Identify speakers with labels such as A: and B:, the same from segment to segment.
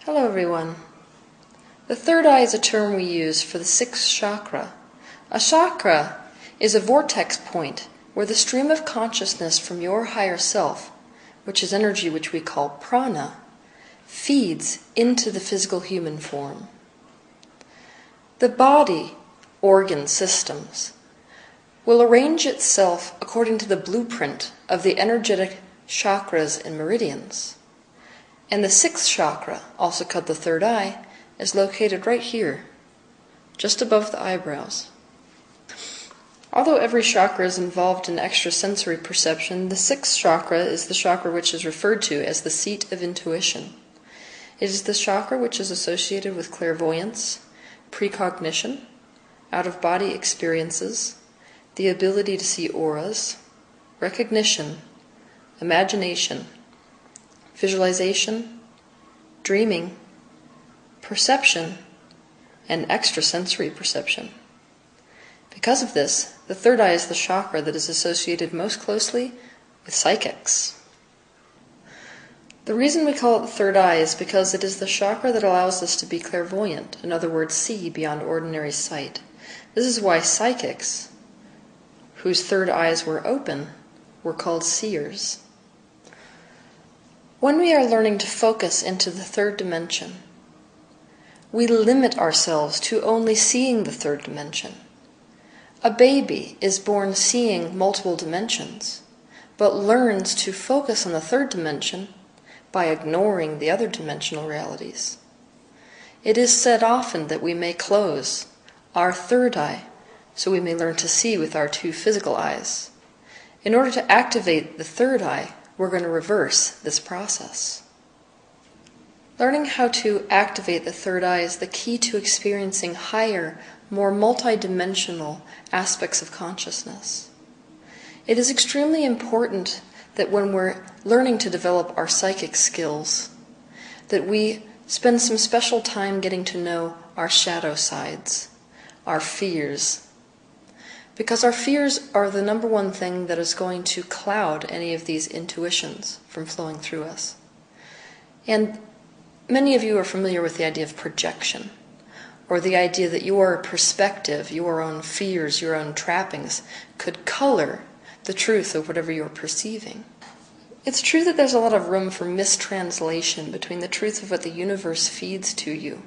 A: Hello everyone. The third eye is a term we use for the sixth chakra. A chakra is a vortex point where the stream of consciousness from your higher self, which is energy which we call prana, feeds into the physical human form. The body, organ systems, will arrange itself according to the blueprint of the energetic chakras and meridians. And the sixth chakra, also called the third eye, is located right here, just above the eyebrows. Although every chakra is involved in extrasensory perception, the sixth chakra is the chakra which is referred to as the seat of intuition. It is the chakra which is associated with clairvoyance, precognition, out-of-body experiences, the ability to see auras, recognition, imagination, visualization, dreaming, perception, and extrasensory perception. Because of this, the third eye is the chakra that is associated most closely with psychics. The reason we call it the third eye is because it is the chakra that allows us to be clairvoyant, in other words, see beyond ordinary sight. This is why psychics, whose third eyes were open, were called seers. When we are learning to focus into the third dimension, we limit ourselves to only seeing the third dimension. A baby is born seeing multiple dimensions, but learns to focus on the third dimension by ignoring the other dimensional realities. It is said often that we may close our third eye so we may learn to see with our two physical eyes. In order to activate the third eye, we're going to reverse this process. Learning how to activate the third eye is the key to experiencing higher, more multidimensional aspects of consciousness. It is extremely important that when we're learning to develop our psychic skills, that we spend some special time getting to know our shadow sides, our fears, because our fears are the number one thing that is going to cloud any of these intuitions from flowing through us. And many of you are familiar with the idea of projection, or the idea that your perspective, your own fears, your own trappings, could color the truth of whatever you're perceiving. It's true that there's a lot of room for mistranslation between the truth of what the universe feeds to you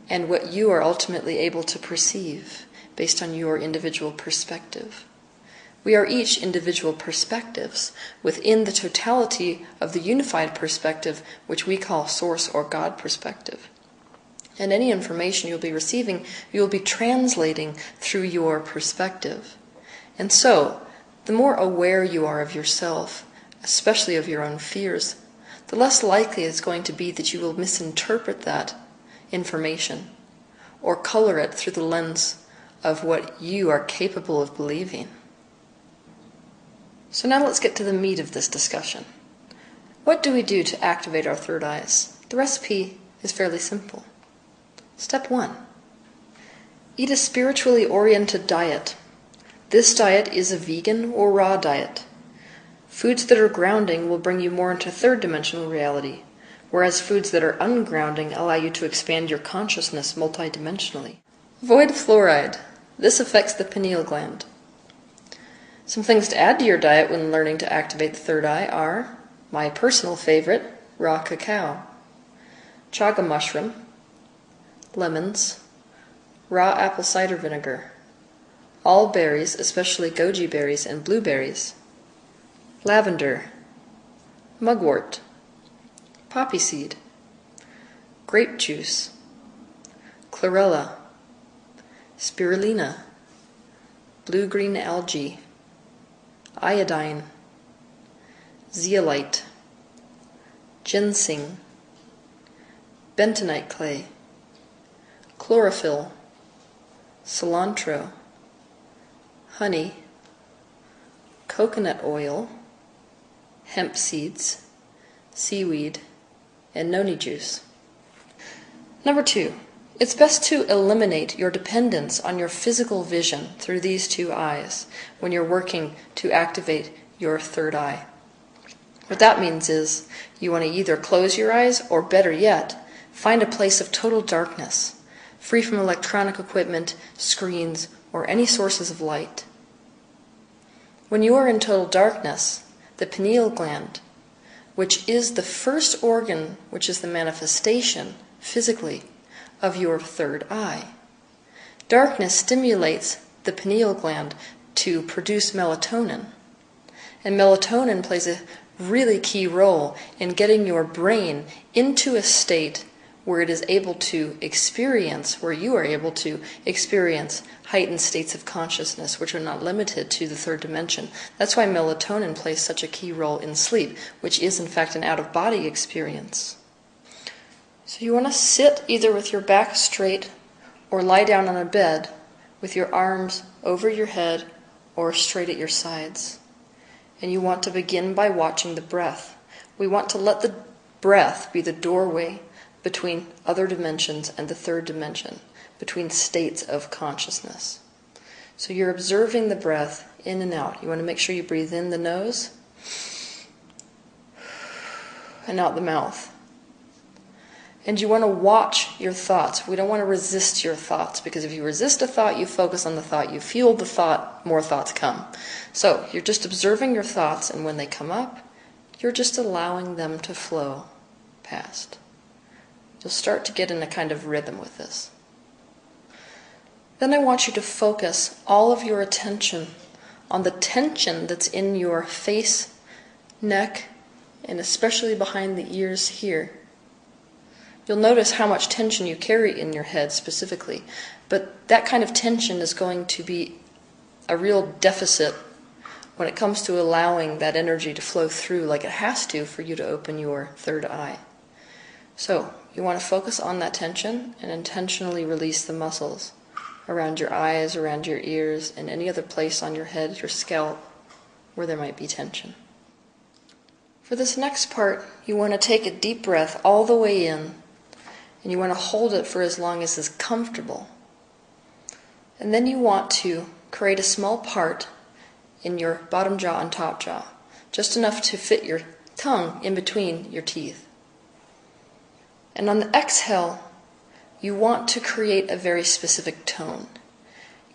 A: and what you are ultimately able to perceive based on your individual perspective. We are each individual perspectives within the totality of the unified perspective, which we call Source or God perspective. And any information you'll be receiving, you'll be translating through your perspective. And so, the more aware you are of yourself, especially of your own fears, the less likely it's going to be that you will misinterpret that information or color it through the lens of what you are capable of believing. So now let's get to the meat of this discussion. What do we do to activate our third eyes? The recipe is fairly simple. Step 1. Eat a spiritually oriented diet. This diet is a vegan or raw diet. Foods that are grounding will bring you more into third dimensional reality, whereas foods that are ungrounding allow you to expand your consciousness multidimensionally. Avoid fluoride. This affects the pineal gland. Some things to add to your diet when learning to activate the third eye are my personal favorite, raw cacao, chaga mushroom, lemons, raw apple cider vinegar, all berries, especially goji berries and blueberries, lavender, mugwort, poppy seed, grape juice, chlorella, spirulina, blue-green algae, iodine, zeolite, ginseng, bentonite clay, chlorophyll, cilantro, honey, coconut oil, hemp seeds, seaweed, and noni juice. Number 2, it's best to eliminate your dependence on your physical vision through these two eyes when you're working to activate your third eye. What that means is you want to either close your eyes or, better yet, find a place of total darkness, free from electronic equipment, screens, or any sources of light. When you are in total darkness, the pineal gland, which is the first organ, which is the manifestation, physically, of your third eye. Darkness stimulates the pineal gland to produce melatonin. And melatonin plays a really key role in getting your brain into a state where it is able to experience, where you are able to experience heightened states of consciousness, which are not limited to the third dimension. That's why melatonin plays such a key role in sleep, which is in fact an out-of-body experience. So you want to sit either with your back straight or lie down on a bed with your arms over your head or straight at your sides. And you want to begin by watching the breath. We want to let the breath be the doorway between other dimensions and the third dimension, between states of consciousness. So you're observing the breath in and out. You want to make sure you breathe in the nose and out the mouth. And you want to watch your thoughts. We don't want to resist your thoughts, because if you resist a thought, you focus on the thought, you fuel the thought, more thoughts come. So you're just observing your thoughts, and when they come up, you're just allowing them to flow past. You'll start to get in a kind of rhythm with this. Then I want you to focus all of your attention on the tension that's in your face, neck, and especially behind the ears here. You'll notice how much tension you carry in your head specifically, but that kind of tension is going to be a real deficit when it comes to allowing that energy to flow through like it has to for you to open your third eye. So you want to focus on that tension and intentionally release the muscles around your eyes, around your ears, and any other place on your head, your scalp, where there might be tension. For this next part, you want to take a deep breath all the way in, and you want to hold it for as long as is comfortable. And then you want to create a small part in your bottom jaw and top jaw, just enough to fit your tongue in between your teeth. And on the exhale, you want to create a very specific tone.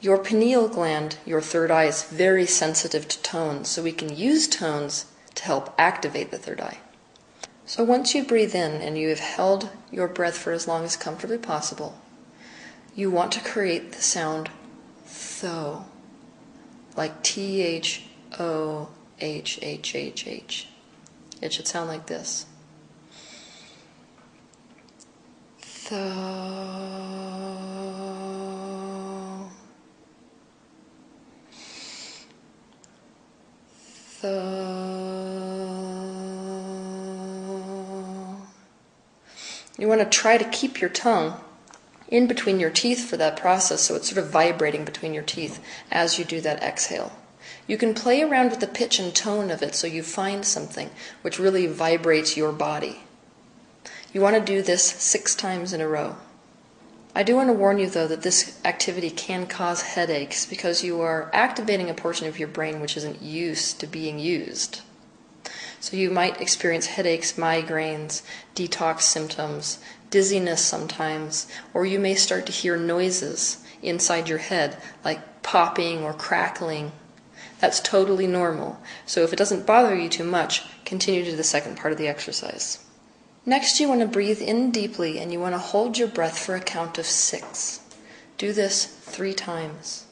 A: Your pineal gland, your third eye, is very sensitive to tones, so we can use tones to help activate the third eye. So once you breathe in and you have held your breath for as long as comfortably possible, you want to create the sound tho, like T-H-O-H-H-H-H. It should sound like this. Tho. Tho. You want to try to keep your tongue in between your teeth for that process, so it's sort of vibrating between your teeth as you do that exhale. You can play around with the pitch and tone of it so you find something which really vibrates your body. You want to do this 6 times in a row. I do want to warn you, though, that this activity can cause headaches because you are activating a portion of your brain which isn't used to being used. So you might experience headaches, migraines, detox symptoms, dizziness sometimes, or you may start to hear noises inside your head, like popping or crackling. That's totally normal. So if it doesn't bother you too much, continue to do the second part of the exercise. Next, you want to breathe in deeply, and you want to hold your breath for a count of 6. Do this 3 times.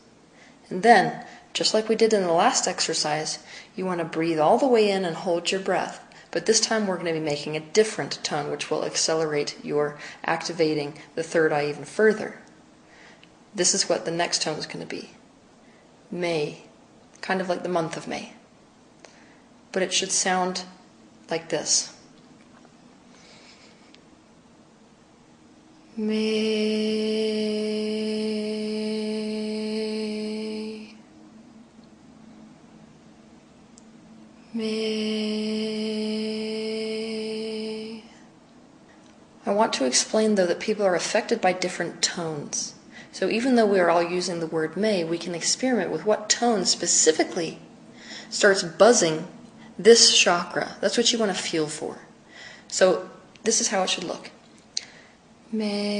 A: And then, just like we did in the last exercise, you want to breathe all the way in and hold your breath. But this time we're going to be making a different tone, which will accelerate your activating the third eye even further. This is what the next tone is going to be. May, kind of like the month of May. But it should sound like this. May. I want to explain, though, that people are affected by different tones. So even though we are all using the word may, we can experiment with what tone specifically starts buzzing this chakra. That's what you want to feel for. So this is how it should look. May.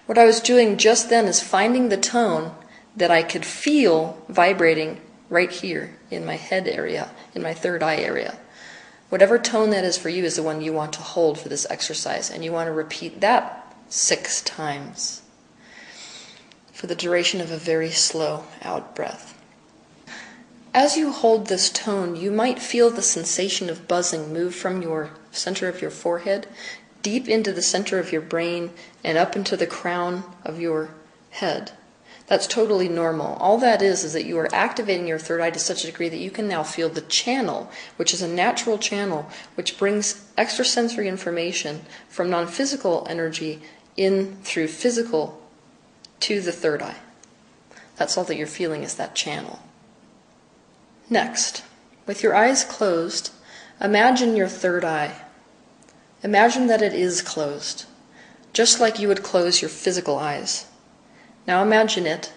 A: What I was doing just then is finding the tone that I could feel vibrating right here in my head area, in my third eye area. Whatever tone that is for you is the one you want to hold for this exercise, and you want to repeat that 6 times for the duration of a very slow out breath. As you hold this tone, you might feel the sensation of buzzing move from your center of your forehead deep into the center of your brain and up into the crown of your head. That's totally normal. All that is that you are activating your third eye to such a degree that you can now feel the channel, which is a natural channel, which brings extrasensory information from non-physical energy in through physical to the third eye. That's all that you're feeling is that channel. Next, with your eyes closed, imagine your third eye. Imagine that it is closed, just like you would close your physical eyes. Now imagine it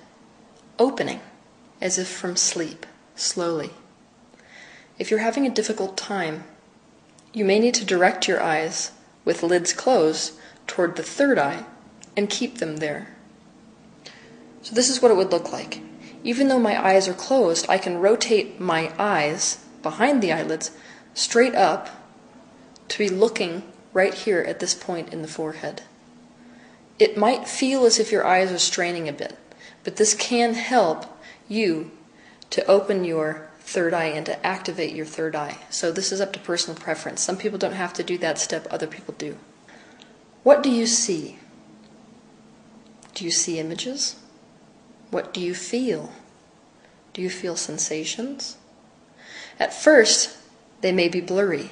A: opening, as if from sleep, slowly. If you're having a difficult time, you may need to direct your eyes, with lids closed, toward the third eye, and keep them there. So this is what it would look like. Even though my eyes are closed, I can rotate my eyes behind the eyelids straight up to be looking right here at this point in the forehead. It might feel as if your eyes are straining a bit, but this can help you to open your third eye and to activate your third eye. So this is up to personal preference. Some people don't have to do that step, other people do. What do you see? Do you see images? What do you feel? Do you feel sensations? At first, they may be blurry.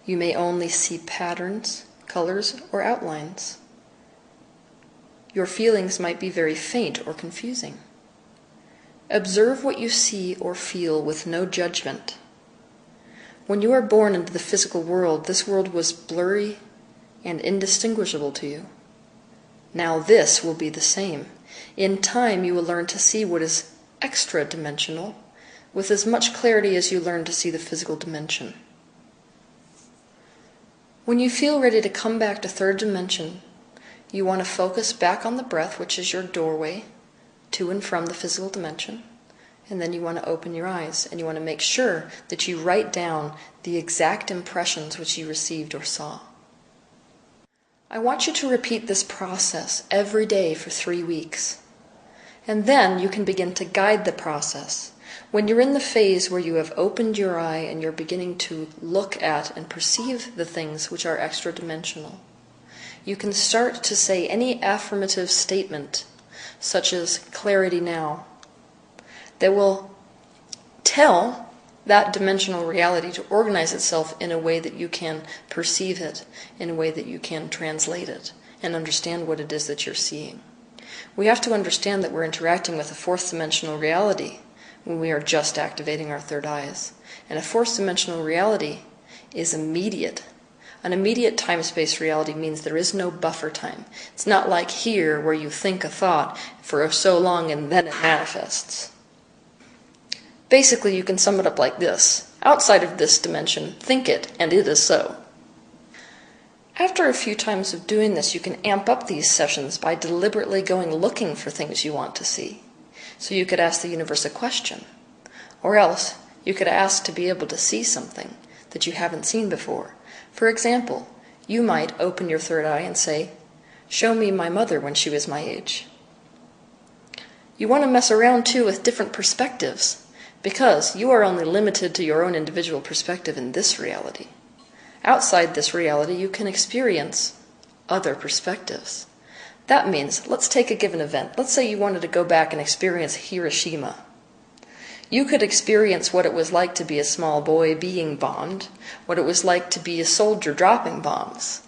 A: You may only see patterns, colors, or outlines. Your feelings might be very faint or confusing. Observe what you see or feel with no judgment. When you are born into the physical world, this world was blurry and indistinguishable to you. Now this will be the same. In time, you will learn to see what is extra-dimensional with as much clarity as you learn to see the physical dimension. When you feel ready to come back to third dimension, you want to focus back on the breath, which is your doorway to and from the physical dimension. And then you want to open your eyes, and you want to make sure that you write down the exact impressions which you received or saw. I want you to repeat this process every day for 3 weeks. And then you can begin to guide the process. When you're in the phase where you have opened your eye and you're beginning to look at and perceive the things which are extra-dimensional, you can start to say any affirmative statement, such as clarity now, that will tell that dimensional reality to organize itself in a way that you can perceive it, in a way that you can translate it, and understand what it is that you're seeing. We have to understand that we're interacting with a fourth dimensional reality when we are just activating our third eyes. And a fourth dimensional reality is immediate. An immediate time-space reality means there is no buffer time. It's not like here where you think a thought for so long and then it manifests. Basically, you can sum it up like this. Outside of this dimension, think it, and it is so. After a few times of doing this, you can amp up these sessions by deliberately going looking for things you want to see. So you could ask the universe a question. Or else, you could ask to be able to see something that you haven't seen before. For example, you might open your third eye and say, "Show me my mother when she was my age." You want to mess around too with different perspectives, because you are only limited to your own individual perspective in this reality. Outside this reality, you can experience other perspectives. That means, let's take a given event. Let's say you wanted to go back and experience Hiroshima. You could experience what it was like to be a small boy being bombed, what it was like to be a soldier dropping bombs.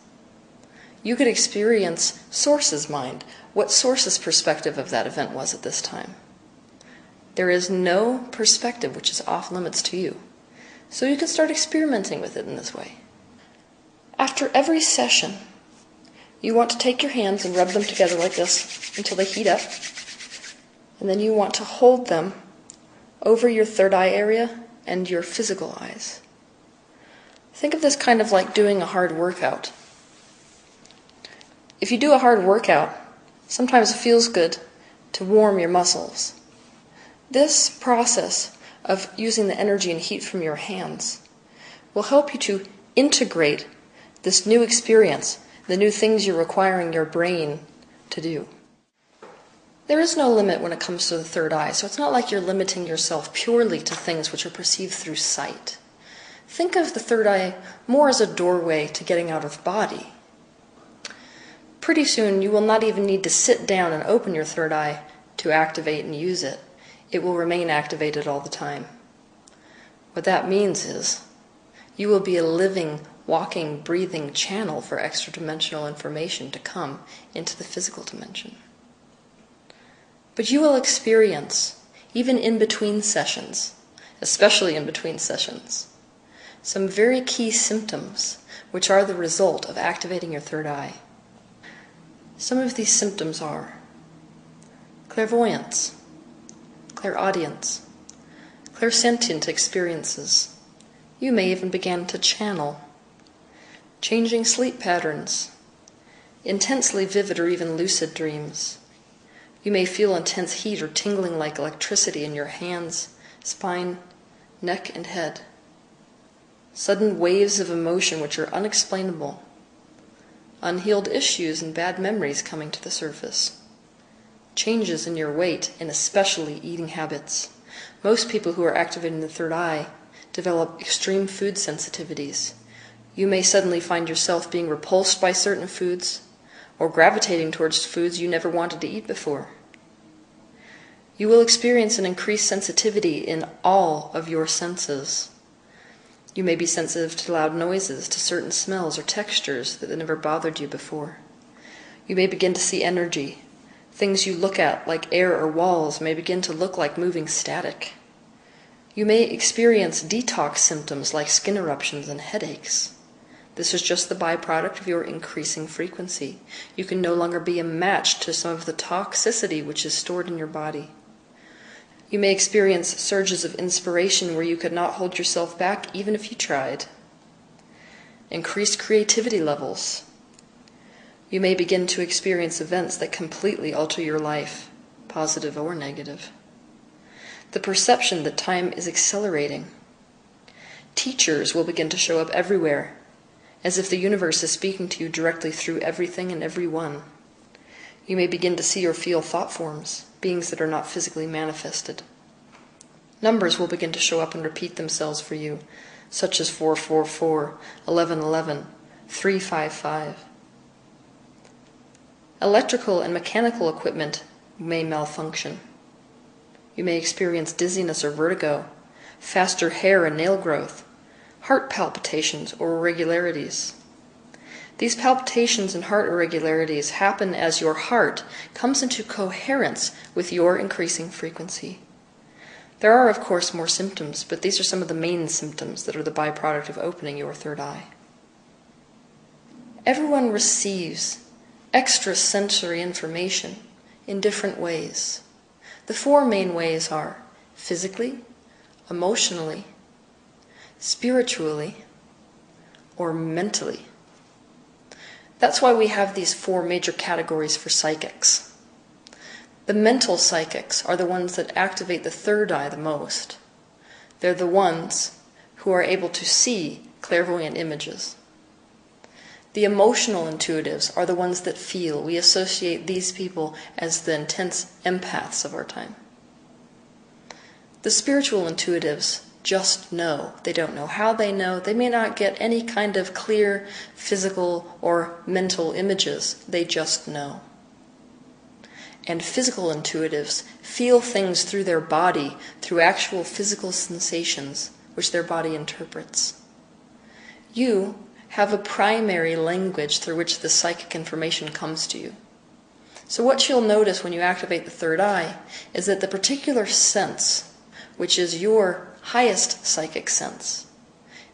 A: You could experience Source's mind, what Source's perspective of that event was at this time. There is no perspective which is off limits to you, so you can start experimenting with it in this way. After every session, you want to take your hands and rub them together like this until they heat up, and then you want to hold them over your third eye area and your physical eyes. Think of this kind of like doing a hard workout. If you do a hard workout, sometimes it feels good to warm your muscles. This process of using the energy and heat from your hands will help you to integrate this new experience, the new things you're requiring your brain to do. There is no limit when it comes to the third eye, so it's not like you're limiting yourself purely to things which are perceived through sight. Think of the third eye more as a doorway to getting out of body. Pretty soon you will not even need to sit down and open your third eye to activate and use it. It will remain activated all the time. What that means is you will be a living, walking, breathing channel for extra-dimensional information to come into the physical dimension. But you will experience, even in between sessions, especially in between sessions, some very key symptoms which are the result of activating your third eye. Some of these symptoms are clairvoyance, clairaudience, clairsentient experiences. You may even begin to channel, changing sleep patterns, intensely vivid or even lucid dreams. You may feel intense heat or tingling like electricity in your hands, spine, neck, and head. Sudden waves of emotion which are unexplainable. Unhealed issues and bad memories coming to the surface. Changes in your weight and especially eating habits. Most people who are activating the third eye develop extreme food sensitivities. You may suddenly find yourself being repulsed by certain foods or gravitating towards foods you never wanted to eat before. You will experience an increased sensitivity in all of your senses. You may be sensitive to loud noises, to certain smells or textures that never bothered you before. You may begin to see energy. Things you look at, like air or walls, may begin to look like moving static. You may experience detox symptoms like skin eruptions and headaches. This is just the byproduct of your increasing frequency. You can no longer be a match to some of the toxicity which is stored in your body. You may experience surges of inspiration where you could not hold yourself back even if you tried. Increased creativity levels. You may begin to experience events that completely alter your life, positive or negative. The perception that time is accelerating. Teachers will begin to show up everywhere, as if the universe is speaking to you directly through everything and everyone. You may begin to see or feel thought forms, beings that are not physically manifested. Numbers will begin to show up and repeat themselves for you, such as 444, 1111, 355. Electrical and mechanical equipment may malfunction. You may experience dizziness or vertigo, faster hair and nail growth, heart palpitations or irregularities. These palpitations and heart irregularities happen as your heart comes into coherence with your increasing frequency. There are, of course, more symptoms, but these are some of the main symptoms that are the byproduct of opening your third eye. Everyone receives extrasensory information in different ways. The four main ways are physically, emotionally, spiritually, or mentally. That's why we have these four major categories for psychics. The mental psychics are the ones that activate the third eye the most. They're the ones who are able to see clairvoyant images. The emotional intuitives are the ones that feel. We associate these people as the intense empaths of our time. The spiritual intuitives just know. They don't know how they know. They may not get any kind of clear physical or mental images. They just know. and physical intuitives feel things through their body, through actual physical sensations, which their body interprets. You have a primary language through which the psychic information comes to you. So what you'll notice when you activate the third eye is that the particular sense, which is your highest psychic sense,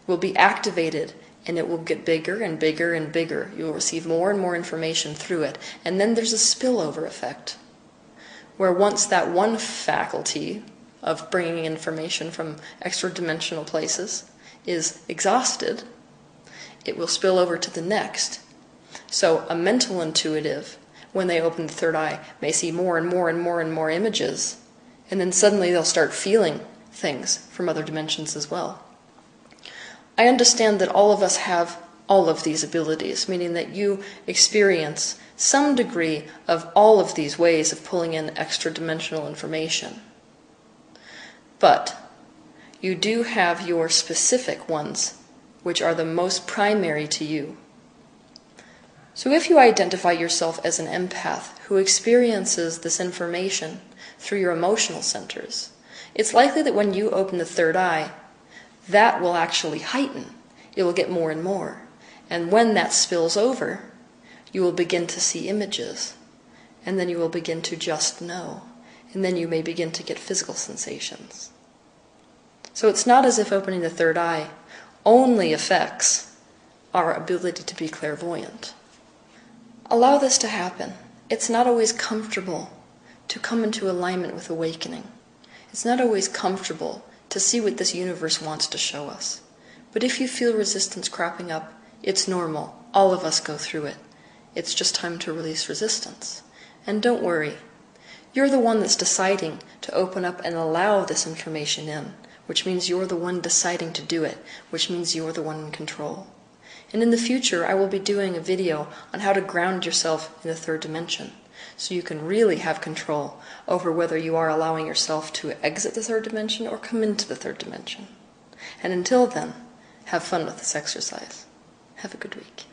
A: will be activated, and it will get bigger and bigger and bigger. You will receive more and more information through it. And then there's a spillover effect, where once that one faculty of bringing information from extra-dimensional places is exhausted, it will spill over to the next. So a mental intuitive, when they open the third eye, may see more and more and more and more images, and then suddenly they'll start feeling things from other dimensions as well. I understand that all of us have all of these abilities, meaning that you experience some degree of all of these ways of pulling in extra-dimensional information. But you do have your specific ones, which are the most primary to you. So if you identify yourself as an empath who experiences this information through your emotional centers, it's likely that when you open the third eye, that will actually heighten. It will get more and more. And when that spills over, you will begin to see images. And then you will begin to just know. And then you may begin to get physical sensations. So it's not as if opening the third eye only affects our ability to be clairvoyant. Allow this to happen. It's not always comfortable to come into alignment with awakening. It's not always comfortable to see what this universe wants to show us. But if you feel resistance cropping up, it's normal. All of us go through it. It's just time to release resistance. And don't worry. You're the one that's deciding to open up and allow this information in, which means you're the one deciding to do it, which means you're the one in control. And in the future, I will be doing a video on how to ground yourself in the third dimension, so you can really have control over whether you are allowing yourself to exit the third dimension or come into the third dimension. And until then, have fun with this exercise. Have a good week.